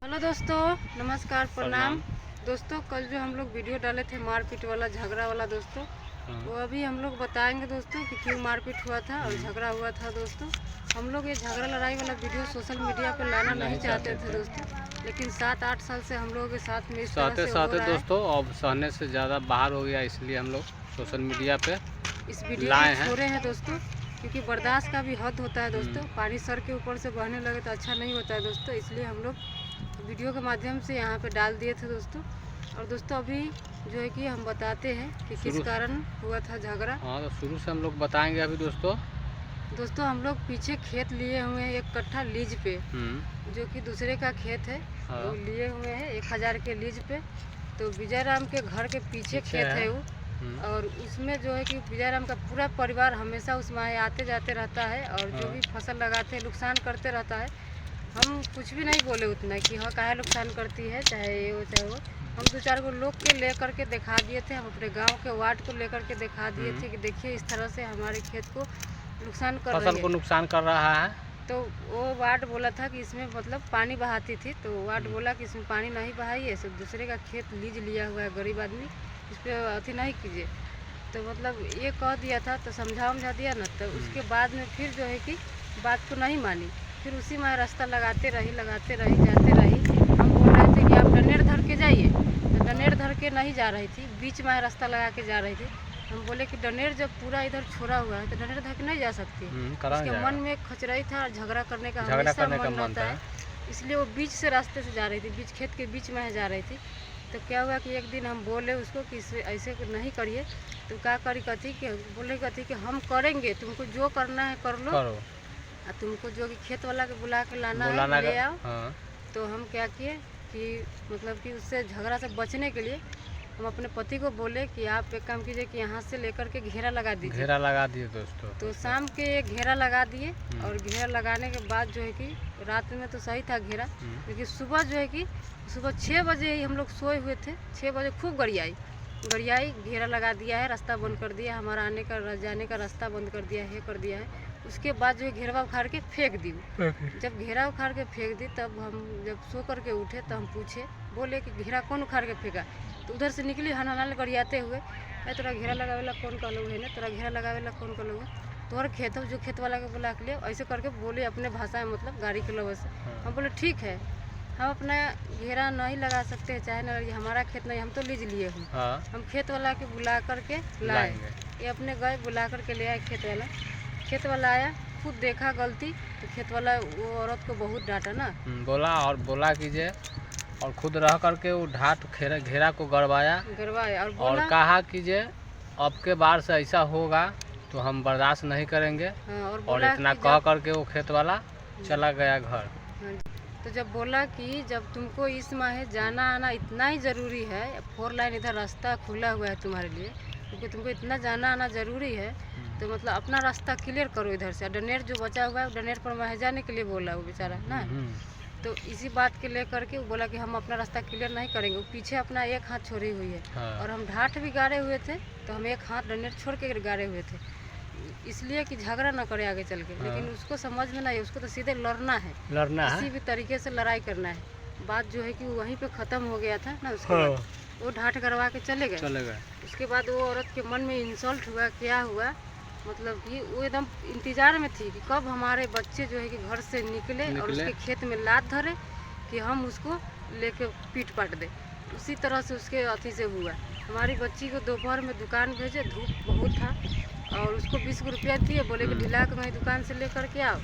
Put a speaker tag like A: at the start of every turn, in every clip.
A: Hello दोस्तों, नमस्कार, प्रणाम। दोस्तों कल जो हम लोग वीडियो डाले थे मारपीट वाला, झगड़ा वाला दोस्तों, वो अभी हम लोग बताएंगे दोस्तों कि क्यों मारपीट हुआ था और झगड़ा हुआ था। दोस्तों हम लोग ये झगड़ा लड़ाई वाला वीडियो सोशल मीडिया पर लाना नहीं चाहते थे दोस्तों, लेकिन 7-8 साल से हम लोगों के साथ में इस तरह से हो रहा है
B: दोस्तों। अब सहने से ज़्यादा बाहर हो गया, इसलिए हम लोग सोशल मीडिया पे
A: इस वीडियो को छोड़े हैं दोस्तों, क्योंकि बर्दाश्त का भी हद होता है दोस्तों। पानी सर के ऊपर से बहने लगे तो अच्छा नहीं होता है दोस्तों, इसलिए हम लोग वीडियो के माध्यम से यहाँ पे डाल दिए थे दोस्तों। और दोस्तों अभी जो है कि हम बताते हैं कि किस कारण हुआ था झगड़ा।
B: हाँ, तो शुरू से हम लोग बताएंगे। अभी दोस्तों
A: हम लोग पीछे खेत लिए हुए हैं 1 कट्ठा लीज पे, जो कि दूसरे का खेत है।
B: हाँ।
A: वो लिए हुए हैं 1000 के लीज पे। तो विजय राम के घर के पीछे खेत है वो, और उसमें जो है कि विजय राम का पूरा परिवार हमेशा उसमें आते जाते रहता है, और जो भी फसल लगाते हैं नुकसान करते रहता है। हम कुछ भी नहीं बोले उतना कि हाँ काहे नुकसान करती है, चाहे ये हो चाहे वो। हम 2-4 को लोग के लेकर के दिखा दिए थे, हम अपने गांव के वार्ड को लेकर के दिखा दिए थे कि देखिए इस तरह से हमारे खेत को नुकसान कर रही है,
B: फसल को नुकसान कर रहा है।
A: तो वो वार्ड बोला था कि इसमें मतलब पानी बहाती थी, तो वार्ड बोला कि इसमें पानी नहीं बहाइए, सब दूसरे का खेत लीज लिया हुआ है गरीब आदमी, इस पर अथी नहीं कीजिए। तो मतलब ये कह दिया था, तो समझा दिया ना। तो उसके बाद में फिर जो है कि बात को नहीं मानी, फिर उसी में रास्ता लगाते रही जाते रही। हम बोल रहे थे कि आप डनेर धर के जाइए, तो डनेर धर के नहीं जा रही थी, बीच में रास्ता लगा के जा रही थी। हम बोले कि डनेर जब पूरा इधर छोड़ा हुआ है तो डनेर धर के नहीं जा सकती। उसके मन में खचराई था और झगड़ा करने का हमेशा मन रहता है, इसलिए वो बीच से रास्ते से जा रही थी, बीच खेत के बीच में जा रही थी। तो क्या हुआ कि एक दिन हम बोले उसको कि ऐसे नहीं करिए, तो क्या करी कहती कि बोले कहती कि हम करेंगे, तुमको जो करना है कर लो, और तुमको जो कि खेत वाला के बुला के लाना है ले आओ। हाँ। तो हम क्या किए कि मतलब कि उससे झगड़ा से बचने के लिए हम अपने पति को बोले कि आप एक काम कीजिए कि यहाँ से लेकर के घेरा लगा दिए दोस्तों। तो शाम के घेरा लगा दिए, और घेरा लगाने के बाद जो है कि रात में तो सही था घेरा, लेकिन सुबह जो है कि सुबह 6 बजे ही हम लोग सोए हुए थे, 6 बजे खूब गरियाई घेरा लगा दिया है, रास्ता बंद कर दिया, हमारा आने का जाने का रास्ता बंद कर दिया है उसके बाद जो है घेरा उखाड़ के फेंक दी। जब घेरा उखाड़ के फेंक दी, तब हम जब सो करके उठे तो हम पूछे, बोले कि घेरा कौन उखाड़ के फेंका। तो उधर से निकली हनाल गरियाते हुए, तोरा घेरा लगावेला कौन का लोग है ना, तोरा घेरा लगावेला कौन का लोग है, तोहर खेत हो, जो खेत वाला के बुला के लिए ऐसे करके बोले अपने भाषा में, मतलब गाड़ी के लोगों से। हम बोले ठीक है, हम अपना घेरा नहीं लगा सकते हैं, चाहे ना हमारा खेत नहीं, हम तो लीज लिए हुए। हम खेत वाला के बुला करके लाए, ये अपने गए बुला करके ले आए खेत वाला आया, खुद देखा गलती, तो खेत वाला वो औरत को बहुत डांटा ना,
B: बोला कीजिए, और खुद रह करके वो घेरा को गड़वाया और कहा कीजिए अब के बार से ऐसा होगा तो हम बर्दाश्त नहीं करेंगे। हाँ, और इतना कह करके वो खेत वाला चला गया घर।
A: हाँ, तो जब बोला कि जब तुमको इस माह जाना आना इतना ही ज़रूरी है, 4 लाइन इधर रास्ता खुला हुआ है तुम्हारे लिए, क्योंकि तुमको इतना जाना आना ज़रूरी है, तो मतलब अपना रास्ता क्लियर करो इधर से। डनेर जो बचा हुआ है डनेर पर वह जाने के लिए बोला वो बेचारा ना। तो इसी बात के लेकर के वो बोला कि हम अपना रास्ता क्लियर नहीं करेंगे। वो पीछे अपना एक हाथ छोड़ी हुई है। हाँ। और हम ढाठ भी गाड़े हुए थे, तो हम एक हाथ डनेर छोड़ के गाड़े हुए थे, इसलिए कि झगड़ा ना करे आगे चल के। हाँ। लेकिन उसको समझ में नहीं, उसको तो सीधे लड़ना है, किसी भी तरीके से लड़ाई करना है। बात जो है कि वहीं पे ख़त्म हो गया था ना। उसके बाद वो ढाठ करवा के चले गए। उसके बाद वो औरत के मन में इंसल्ट हुआ, क्या हुआ मतलब कि वो एकदम इंतज़ार में थी कि कब हमारे बच्चे जो है कि घर से निकले और उसके खेत में लात धरे कि हम उसको लेके पीट पाट दे। उसी तरह से उसके अथी से हुआ। हमारी बच्ची को दोपहर में दुकान भेजे, धूप बहुत था, और उसको 20 रुपया दिए, बोले कि ढिला के वहीं दुकान से लेकर के आओ।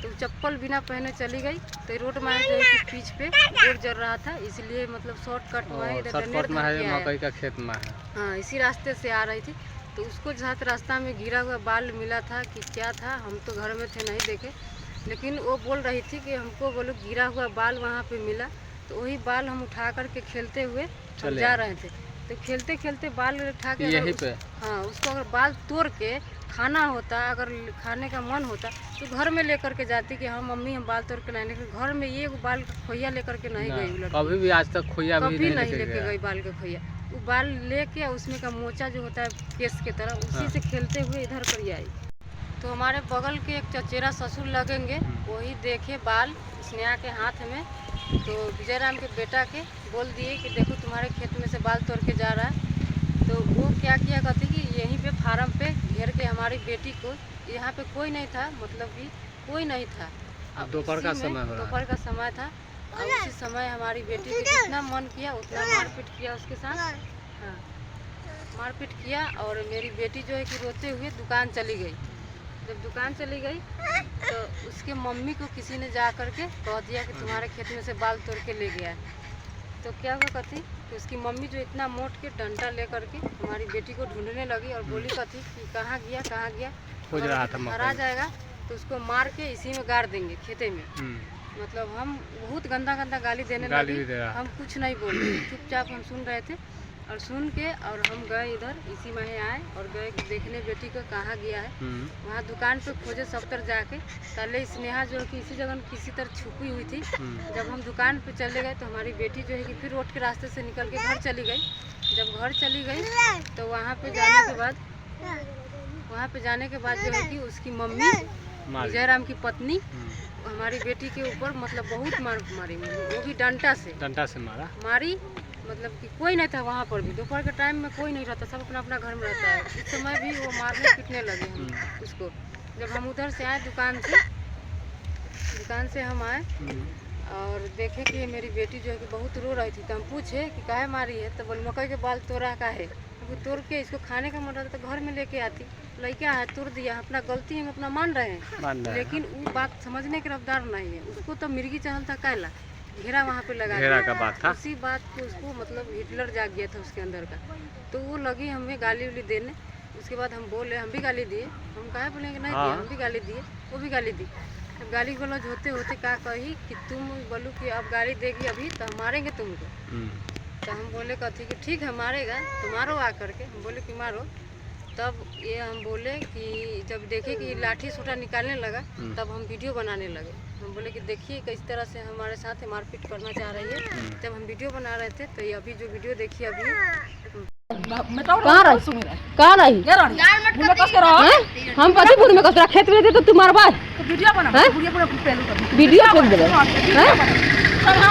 A: तो चप्पल बिना पहने चली गई, तो रोड में जो है कि पीछ पे गोड़ जल रहा था, इसलिए मतलब शॉर्टकट
B: मकई का खेत में है।
A: हाँ, इसी रास्ते से आ रही थी, तो उसको जहाँ रास्ता में गिरा हुआ बाल मिला था कि क्या था, हम तो घर में थे नहीं देखे, लेकिन वो बोल रही थी कि हमको बोलो गिरा हुआ बाल वहाँ पे मिला। तो वही बाल हम उठा करके खेलते हुए हम जा रहे थे, तो खेलते खेलते बाल उठा के यहीं पे, हाँ, उसको अगर बाल तोड़ के खाना होता, अगर खाने का मन होता तो घर में लेकर के जाती कि हाँ मम्मी हम बाल तोड़ के लाने, घर में ये बाल का खोइया लेकर के नहीं गई,
B: कभी भी आज तक खोइया
A: कभी नहीं लेके गई बाल का खोइया। वो बाल लेके उसमें का मोचा जो होता है केस के तरह, उसी से खेलते हुए इधर कर आई। तो हमारे बगल के एक चचेरा ससुर लगेंगे, वही देखे बाल स्नेहा के हाथ में, तो विजय राम के बेटा के बोल दिए कि देखो तुम्हारे खेत में से बाल तोड़ के जा रहा है। तो वो क्या किया कहते कि यहीं पे फार्म पे घेर के हमारी बेटी को, यहाँ पे कोई नहीं था, मतलब कि कोई नहीं था,
B: दोपहर का समय
A: दोपहर का समय था। और उसी समय हमारी बेटी को जितना मन किया उतना मारपीट किया उसके साथ। हाँ, मारपीट किया और मेरी बेटी जो है कि रोते हुए दुकान चली गई। जब दुकान चली गई तो उसके मम्मी को किसी ने जा कर के कह दिया कि तुम्हारे खेत में से बाल तोड़ के ले गया है। तो क्या हुआ कथी कि उसकी मम्मी जो इतना मोट के डंडा ले करके हमारी बेटी को ढूंढने लगी और बोली कथी कि कहाँ गया
B: खोज रहा था,
A: मारा जाएगा तो उसको मार के इसी में गाड़ देंगे खेते में। मतलब हम बहुत गंदा गाली देने लगे। हम कुछ नहीं बोले, चुपचाप हम सुन रहे थे। और सुन के और हम गए इधर इसी में आए और गए देखने बेटी को कहाँ गया है। वहाँ दुकान पे खोजे सब तरह जाके, पहले स्नेहा जो कि इसी जगह किसी तरह छुपी हुई थी। जब हम दुकान पे चले गए तो हमारी बेटी जो है कि फिर रोड के रास्ते से निकल के घर चली गई। जब घर चली गई तो वहाँ पे जाने के बाद जो है कि उसकी मम्मी विजय राम की पत्नी हमारी बेटी के ऊपर मतलब बहुत मारी, वो भी डंडा से मारी। मतलब कि कोई नहीं था वहाँ पर भी, दोपहर के टाइम में कोई नहीं रहता, सब अपना अपना घर में रहता है। इस समय भी वो मारने पीटने लगे हम उसको। जब हम उधर से आए दुकान से हम आए और देखे कि मेरी बेटी जो है कि बहुत रो रही थी। तो हम पूछे कि काहे मारी है, तो बोले मकई के बाल तोड़ा का है, वो तोड़ के इसको खाने का मन रहता तो घर में लेके आती, लड़का है तोड़ दिया, अपना गलती हम अपना मान रहे हैं। लेकिन वो बात समझने के रफ्तार नहीं है। उसको तो मिर्गी चाहल था कैला घेरा वहाँ पे लगा
B: घेरा का बात था।
A: उसी बात को उसको मतलब हिटलर जाग गया था उसके अंदर का। तो वो लगी हमें गाली उली देने। उसके बाद हम बोले, हम भी गाली दिए, हम कहे बोलेंगे नहीं दिए, हम भी गाली दिए, वो भी गाली दी। अब गाली गलौज होते होते क्या कही कि तुम बोलू कि अब गाली देगी अभी तो हम मारेंगे तुमको। तो हम बोले कथी कि ठीक है मारेगा तो मारो आ करके। हम बोले कि मारो। तब ये हम बोले कि जब देखे कि लाठी सोटा निकालने लगा तब हम वीडियो बनाने लगे। हम बोले कि देखिए किस तरह से हमारे साथ मारपीट करना चाह रही है। जब हम वीडियो बना रहे थे तो ये अभी जो वीडियो देखिए अभी
C: कहाँ रही हम पतिपुर में कसरा खेत में थे तो तुम मारवा वीडियो फेंक देबे।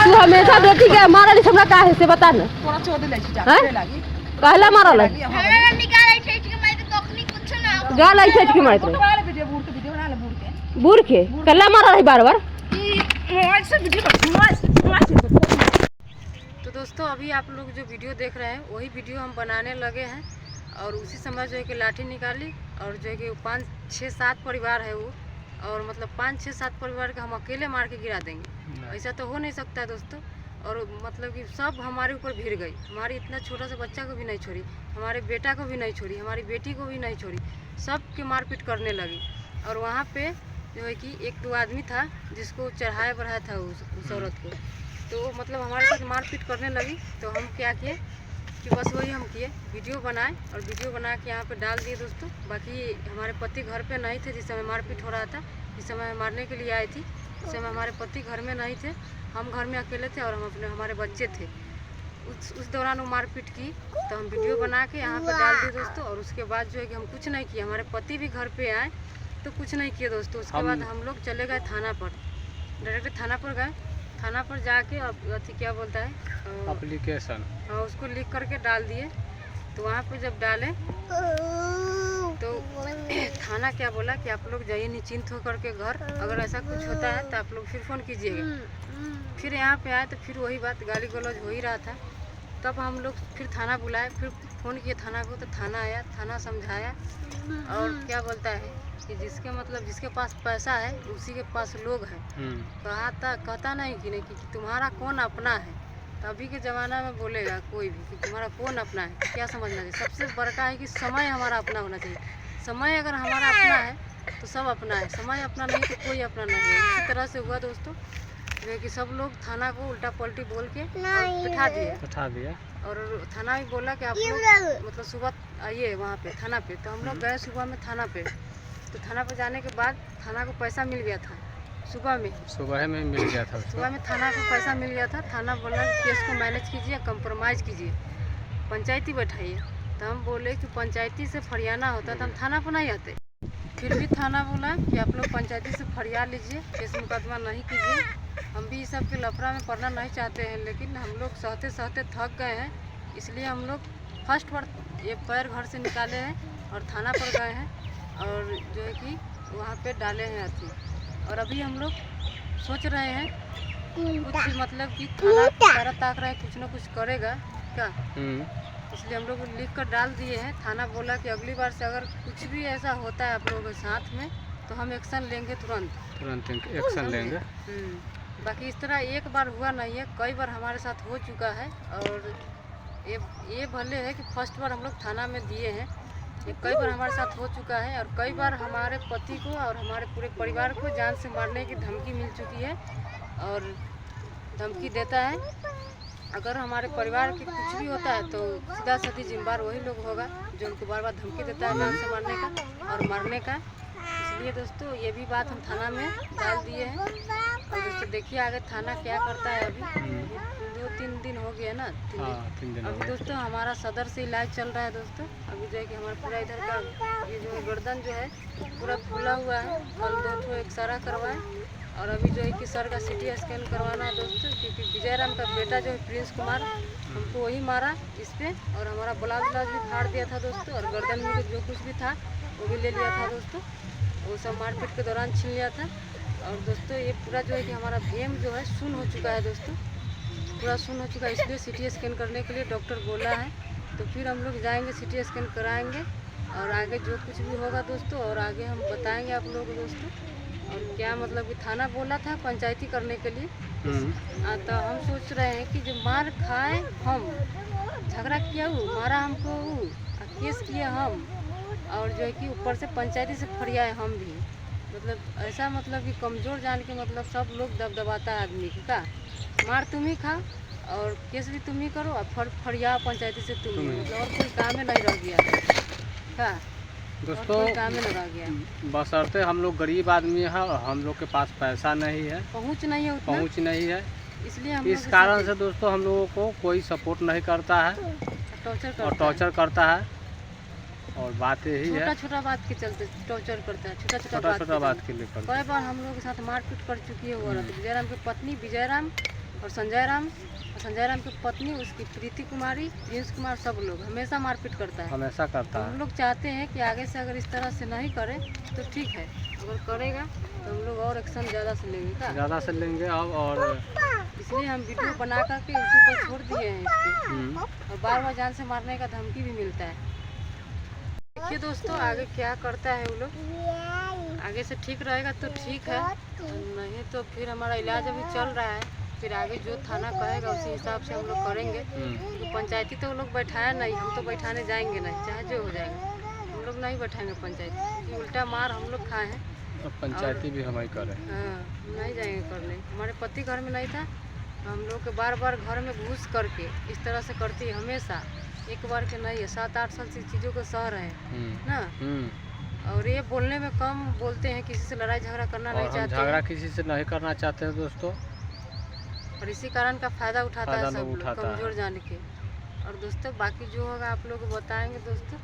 C: तू हमेशा बेटी के मारा नहीं हमरा काहे से बता ना कहला मारल गाल आई छेच के मारत बूढ़ के कल्ला मारा रही बार।
A: तो दोस्तों अभी आप लोग जो वीडियो देख रहे हैं वही वीडियो हम बनाने लगे हैं। और उसी समय जो है कि लाठी निकाली और जो है कि 5, 6, 7 परिवार है वो, और मतलब 5, 6, 7 परिवार के हम अकेले मार के गिरा देंगे, ऐसा तो हो नहीं सकता है दोस्तों। और मतलब कि सब हमारे ऊपर भिड़ गई। हमारी इतना छोटा सा बच्चा को भी नहीं छोड़ी, हमारे बेटा को भी नहीं छोड़ी, हमारी बेटी को भी नहीं छोड़ी, सब के मारपीट करने लगी। और वहाँ पे जो है कि 1-2 आदमी था जिसको चढ़ाया बढ़ाया था उस औरत को। तो मतलब हमारे साथ मारपीट करने लगी। तो हम क्या किए कि बस वही हम किए, वीडियो बनाए और वीडियो बना के यहाँ पे डाल दिए दोस्तों। बाकी हमारे पति घर पे नहीं थे जिस समय मारपीट हो रहा था, जिस समय मारने के लिए आई थी उस समय हमारे पति घर में नहीं थे, हम घर में अकेले थे और हमारे बच्चे थे। उस दौरान वो मारपीट की तो हम वीडियो बना के यहाँ पे डाल दिए दोस्तों। और उसके बाद जो है कि हम कुछ नहीं किए, हमारे पति भी घर पे आए तो कुछ नहीं किए दोस्तों। उसके बाद हम लोग चले गए थाना पर, डायरेक्ट थाना पर गए। थाना पर जाके अब अथी क्या बोलता है
B: एप्लीकेशन,
A: हाँ उसको लिख करके डाल दिए। तो वहाँ पर जब डालें तो थाना क्या बोला कि आप लोग जाइए निश्चिंत होकर के घर, अगर ऐसा कुछ होता है तो आप लोग फिर फ़ोन कीजिएगा। फिर यहाँ पे आए तो फिर वही बात गाली गलौज हो ही रहा था। तब हम लोग फिर थाना बुलाए, फिर फ़ोन किए थाना को, तो थाना आया, थाना समझाया और क्या बोलता है कि जिसके पास पैसा है उसी के पास लोग हैं। कहता नहीं कि तुम्हारा कौन अपना है। तो अभी के ज़माना में बोलेगा कोई भी कि तुम्हारा कौन अपना है, तो क्या समझना चाहिए। सबसे बड़का है कि समय हमारा अपना होना चाहिए। समय अगर हमारा अपना है तो सब अपना है, समय अपना नहीं तो कोई अपना नहीं है। इसी तरह से हुआ दोस्तों जो है कि सब लोग थाना को उल्टा पलटी बोल के बैठा दिया। और थाना भी बोला कि आप लोग मतलब सुबह आइए वहाँ पे थाना पे। तो हम लोग गए सुबह में थाना पे। तो थाना पे जाने के बाद थाना को पैसा मिल गया था, सुबह में मिल गया था। सुबह में थाना को पैसा मिल गया था। थाना बोला कि केस को मैनेज कीजिए, कंप्रोमाइज़ कीजिए, पंचायती बैठाइए। तो हम बोले कि पंचायती से फरियाना होता तो हम थाना पर नहीं आते। फिर भी थाना बोला कि आप लोग पंचायती से फरिया लीजिए, केस मुकदमा नहीं कीजिए। हम भी इस सब के लफड़ा में पड़ना नहीं चाहते हैं, लेकिन हम लोग सहते सहते थक गए हैं, इसलिए हम लोग फर्स्ट बार ये पैर घर से निकाले हैं और थाना पर गए हैं और जो है कि वहाँ पे डाले हैं अथी। और अभी हम लोग सोच रहे हैं कुछ मतलब कि थाना तारा ताक रहा है, कुछ ना कुछ करेगा क्या, इसलिए हम लोग लिख कर डाल दिए हैं। थाना बोला कि अगली बार से अगर कुछ भी ऐसा होता है आप लोगों के साथ में तो हम एक्शन लेंगे, तुरंत
B: एक्शन लेंगे।
A: बाकी इस तरह एक बार हुआ नहीं है, कई बार हमारे साथ हो चुका है। और ये भले है कि फर्स्ट बार हम लोग थाना में दिए हैं, ये कई बार हमारे साथ हो चुका है। और कई बार हमारे पति को और हमारे पूरे परिवार को जान से मारने की धमकी मिल चुकी है और धमकी देता है। अगर हमारे परिवार के कुछ भी होता है तो सीधा सीधी जिम्मेदार वही लोग होगा जो उनको बार बार धमकी देता है जान से मारने का और मरने का। इसलिए दोस्तों ये भी बात हम थाना में डाल दिए हैं। और दोस्तों देखिए आगे थाना क्या करता है। अभी 2-3 दिन हो गया ना, 3 दिन। अभी दोस्तों हमारा सदर से इलाज चल रहा है दोस्तों। अभी जो है कि हमारा पूरा इधर का ये जो गर्दन जो है पूरा फूला हुआ है, कल 2 एक्सरा करवाए और अभी जो है कि सर का CT स्कैन करवाना है दोस्तों, क्योंकि विजय राम का बेटा जो है प्रिंस कुमार हमको वही मारा इस पर और हमारा ब्लाउज भी फाड़ दिया था दोस्तों और गर्दन में जो कुछ भी था वो भी ले लिया था दोस्तों, वो सब मारपीट के दौरान छीन लिया था। और दोस्तों ये पूरा जो है कि हमारा भेम जो है सुन्न हो चुका है दोस्तों, पूरा सुन्न हो चुका है। इसलिए CT स्कैन करने के लिए डॉक्टर बोला है, तो फिर हम लोग जाएंगे CT स्कैन कराएंगे और आगे जो कुछ भी होगा दोस्तों और आगे हम बताएंगे आप लोगों को दोस्तों। और क्या मतलब कि थाना बोला था पंचायती करने के लिए, तो हम सोच रहे हैं कि जो मार खाए हम, झगड़ा किया वो मारा हमको वो, केस किया हम, और जो है कि ऊपर से पंचायती से फरियाए हम भी, मतलब ऐसा मतलब कि कमज़ोर जान के मतलब सब लोग दबदबाता है आदमी को का, मार तुम ही खा और केस भी तुम ही करो और फरिया पंचायती से तुम ही, मतलब और कोई काम में नहीं रह गया का
B: दोस्तों।
A: काम में लगा गया
B: बशर्ते हम लोग गरीब आदमी हैं और हम लोग के पास पैसा नहीं है,
A: पहुँच नहीं है उतना,
B: पहुँच नहीं है,
A: इसलिए हम
B: इस कारण से दोस्तों हम लोगों को कोई सपोर्ट नहीं करता है और टॉर्चर करता है। और बात यही है,
A: छोटा बात के चलते टॉर्चर करता है,
B: छोटा बात के लिए करता है।
A: कई बार हम लोगों के साथ मारपीट कर चुकी है वो औरत, विजय राम की पत्नी विजय राम और संजय राम की पत्नी उसकी प्रीति कुमारी, प्रिंस कुमार, सब लोग हमेशा मारपीट करता है,
B: हमेशा करता है।
A: हम लोग चाहते हैं कि आगे से अगर इस तरह से नहीं करे तो ठीक है, अगर करेगा तो हम लोग और एक्शन ज़्यादा से लेंगे
B: ज़्यादा से लेंगे अब। और
A: इसलिए हम वीडियो बना करके उसके ऊपर छोड़ दिए हैं इसके, और बार जान से मारने का धमकी भी मिलता है। देखिए दोस्तों आगे क्या करता है वो लोग, आगे से ठीक रहेगा तो ठीक है, नहीं तो फिर हमारा इलाज अभी चल रहा है, फिर आगे जो थाना कहेगा उसी हिसाब से हम लोग करेंगे। तो पंचायती तो वो लोग बैठाया नहीं, हम तो बैठाने जाएंगे नहीं, चाहे जो हो जाएगा हम लोग नहीं बैठाएंगे पंचायती, उल्टा मार हम लोग खाए हैं।
B: तो पंचायती भी हम ही करें,
A: हाँ नहीं जाएंगे करने। हमारे पति घर में नहीं था, हम लोग के बार घर में घुस करके इस तरह से करती है हमेशा, एक बार के नहीं है, 7-8 साल से चीज़ों को सह रहे हैं ना। और ये बोलने में कम बोलते हैं, किसी से लड़ाई झगड़ा करना नहीं चाहते,
B: झगड़ा किसी से नहीं करना चाहते हैं दोस्तों,
A: और इसी कारण का फ़ायदा उठाता है सब लोग कमज़ोर जान के। और दोस्तों बाकी जो होगा आप लोग को बताएंगे दोस्तों।